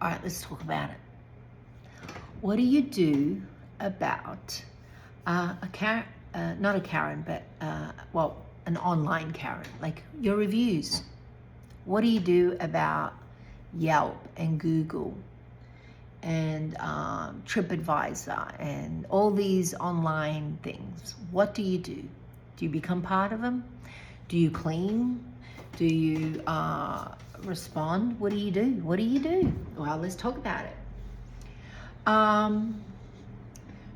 All right, let's talk about it. What do you do about a Karen, not a Karen, but, an online Karen, like your reviews? What do you do about Yelp and Google and TripAdvisor and all these online things? What do you do? Do you become part of them? Do you clean? Do you respond? What do you do? What do you do? Well, let's talk about it.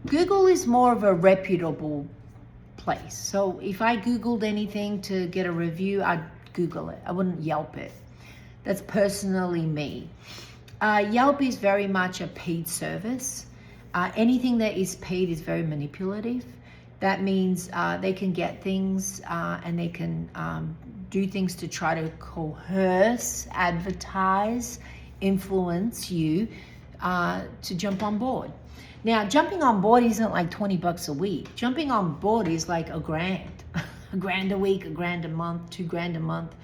Google is more of a reputable place. So if I Googled anything to get a review, I'd Google it. I wouldn't Yelp it. That's personally me. Yelp is very much a paid service. Anything that is paid is very manipulative. That means they can get things and they can do things to try to coerce, advertise, influence you to jump on board. Now, jumping on board isn't like $20 a week. Jumping on board is like $1,000, $1,000 a week, $1,000 a month, $2,000 a month.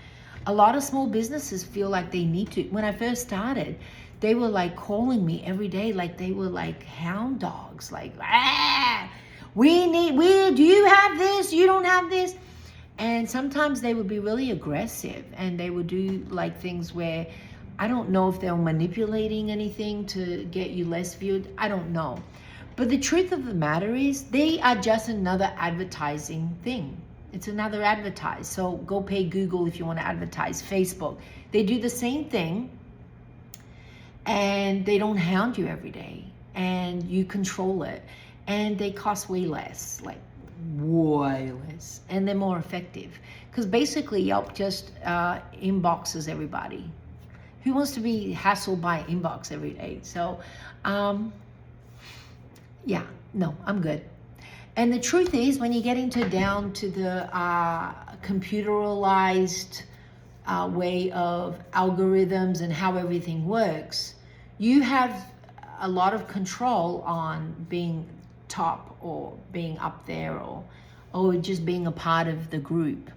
A lot of small businesses feel like they need to. When I first started, they were like calling me every day, like they were like hound dogs, like, do you have this? You don't have this? And sometimes they would be really aggressive and they would do like things where I don't know if they're manipulating anything to get you less viewed. I don't know. But the truth of the matter is they are just another advertising thing. It's another advertise. So go pay Google if you want to advertise, Facebook. They do the same thing and they don't hound you every day and you control it. And they cost way less, like way less. And they're more effective. Because basically Yelp just inboxes everybody. Who wants to be hassled by inbox every day? So, yeah, no, I'm good. And the truth is, when you get down to the computerized way of algorithms and how everything works, you have a lot of control on being top or being up there or just being a part of the group,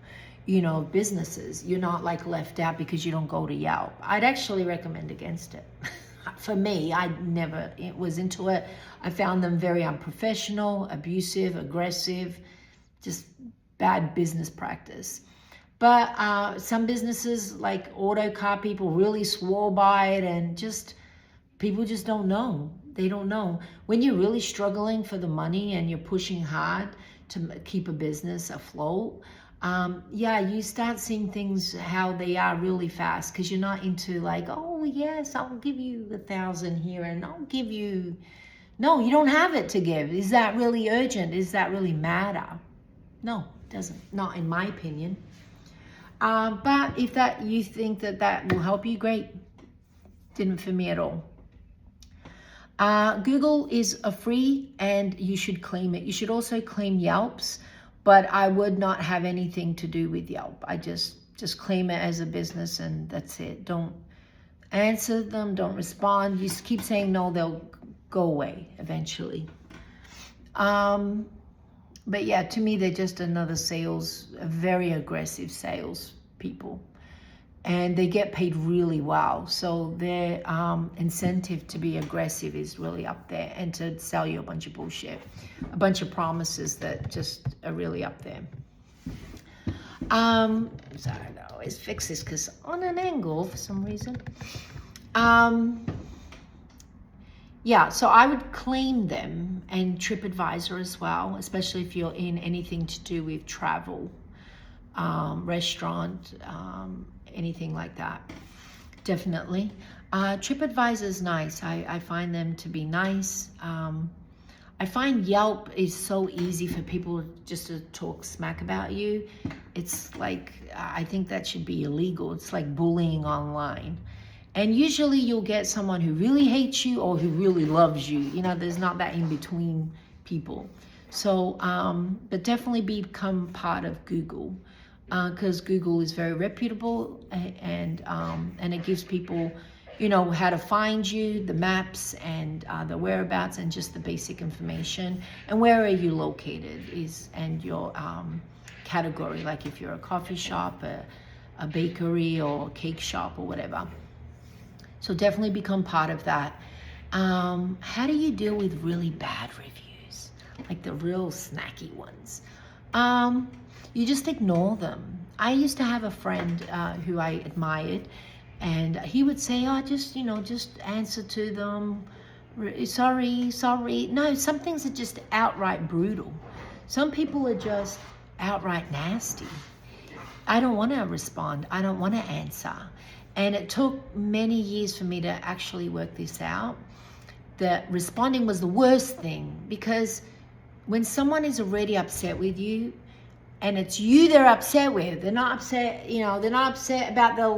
businesses. You're not like left out because you don't go to Yelp. I'd actually recommend against it. For me, I never was into it. I found them very unprofessional, abusive, aggressive, just bad business practice. But some businesses like auto car people really swore by it and people just don't know. They don't know. When you're really struggling for the money and you're pushing hard to keep a business afloat, you start seeing things how they are really fast because you're not into like, oh yes, I'll give you 1,000 here and I'll give you. No, you don't have it to give. Is that really urgent? Is that really matter? No, it doesn't. Not in my opinion. But if you think that will help you, great. Didn't for me at all. Google is a free and you should claim it. You should also claim Yelp's, but I would not have anything to do with Yelp. I just claim it as a business and that's it. Don't answer them, don't respond. You just keep saying no, they'll go away eventually. But yeah, to me, they're just another very aggressive sales people. And they get paid really well. So their incentive to be aggressive is really up there and to sell you a bunch of bullshit, a bunch of promises that just are really up there. Sorry, I always fix this because on an angle for some reason. So I would claim them and TripAdvisor as well, especially if you're in anything to do with travel, restaurant, anything like that. Definitely. TripAdvisor is nice. I find them to be nice. I find Yelp is so easy for people just to talk smack about you. It's like, I think that should be illegal. It's like bullying online. And usually you'll get someone who really hates you or who really loves you. There's not that in between people. So, but definitely become part of Google. Because Google is very reputable and it gives people, how to find you, the maps and the whereabouts and just the basic information and where are you located and your category, like if you're a coffee shop, a bakery or a cake shop or whatever. So definitely become part of that. How do you deal with really bad reviews? Like the real snacky ones? You just ignore them. I used to have a friend who I admired, and he would say, oh, just answer to them. Sorry. No, some things are just outright brutal. Some people are just outright nasty. I don't want to respond. I don't want to answer. And it took many years for me to actually work this out. That responding was the worst thing, because when someone is already upset with you, and it's you they're upset with, they're not upset, they're not upset about the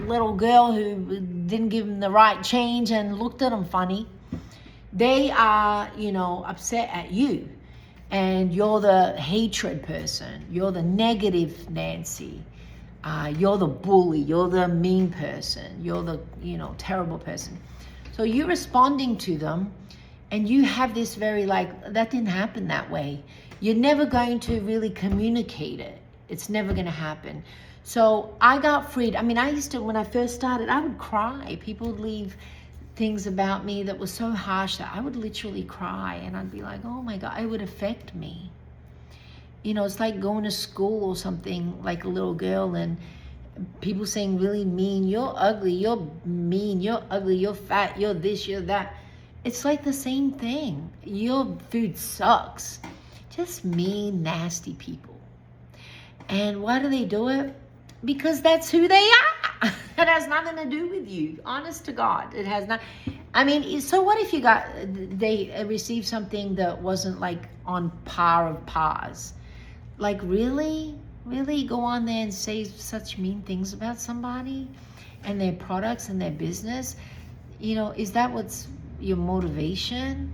little girl who didn't give them the right change and looked at them funny. They are, upset at you. And you're the hatred person. You're the negative Nancy. You're the bully. You're the mean person. You're the, terrible person. So you're responding to them, and you have this very that didn't happen that way. You're never going to really communicate it. It's never going to happen. So I got freed. I mean, I used to, when I first started, I would cry. People would leave things about me that was so harsh that I would literally cry, and I'd be like, oh my God, it would affect me. It's like going to school or something, like a little girl, and people saying really mean, you're ugly, you're mean, you're ugly, you're fat, you're this, you're that. It's like the same thing. Your food sucks. Just mean, nasty people. And why do they do it? Because that's who they are. It has nothing to do with you. Honest to God, it has not. I mean, so what if they received something that wasn't on par of pars? Really go on there and say such mean things about somebody and their products and their business? Is that what's your motivation?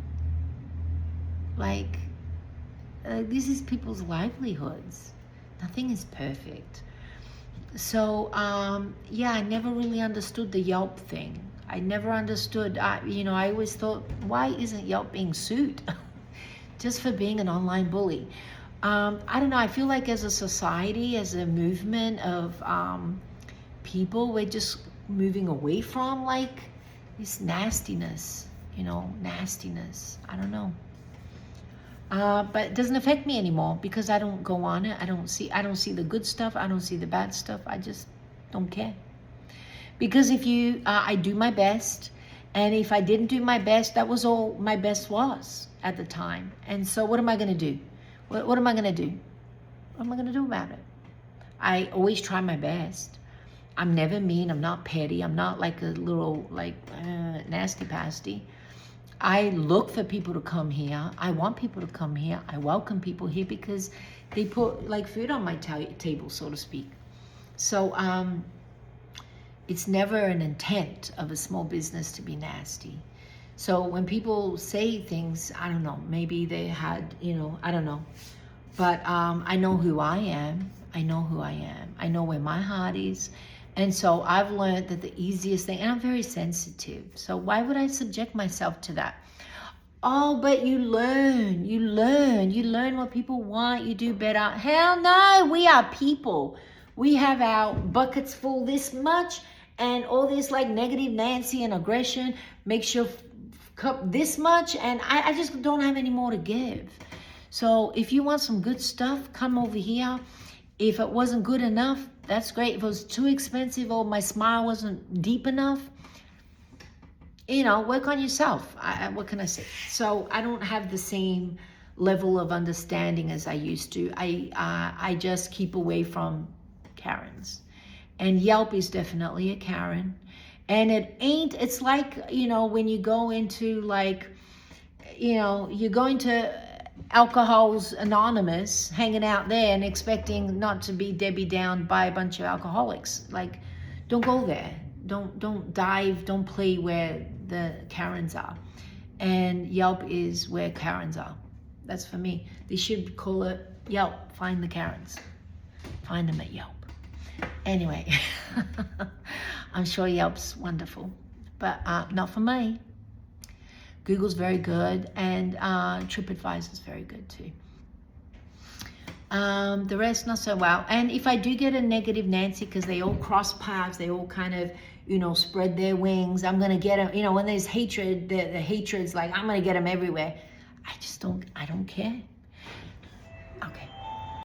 This is people's livelihoods. Nothing is perfect. So, I never really understood the Yelp thing. I never understood, I always thought, why isn't Yelp being sued? Just for being an online bully. I don't know, I feel like as a society, as a movement of people, we're just moving away from this nastiness, nastiness. I don't know. But it doesn't affect me anymore because I don't go on it. I don't see the good stuff. I don't see the bad stuff. I just don't care. Because I do my best, and if I didn't do my best, that was all my best was at the time. And so what am I going to do? What am I going to do? What am I going to do about it? I always try my best. I'm never mean. I'm not petty. I'm not like a little nasty pasty. I look for people to come here. I want people to come here. I welcome people here because they put food on my table, so to speak. So it's never an intent of a small business to be nasty. So when people say things, I don't know, maybe they had, I don't know. But I know who I am. I know who I am. I know where my heart is. And so I've learned that the easiest thing, and I'm very sensitive, so why would I subject myself to that? Oh, but you learn what people want, you do better. Hell no, we are people. We have our buckets full this much, and all this negative Nancy and aggression makes your cup this much, and I just don't have any more to give. So if you want some good stuff, come over here. If it wasn't good enough, that's great. If it was too expensive or my smile wasn't deep enough, work on yourself. What can I say? So I don't have the same level of understanding as I used to. I just keep away from Karens. And Yelp is definitely a Karen. And it's like, when you go into you're going to Alcohol's Anonymous, hanging out there and expecting not to be Debbie Down by a bunch of alcoholics. Don't go there. Don't dive, don't play where the Karens are. And Yelp is where Karens are. That's for me. They should call it Yelp, find the Karens. Find them at Yelp. Anyway, I'm sure Yelp's wonderful, but not for me. Google's very good, and TripAdvisor's very good too. The rest, not so well. And if I do get a negative Nancy, because they all cross paths, they all kind of spread their wings. I'm gonna get them. When there's hatred, the hatred's like, I'm gonna get them everywhere. I don't care. Okay.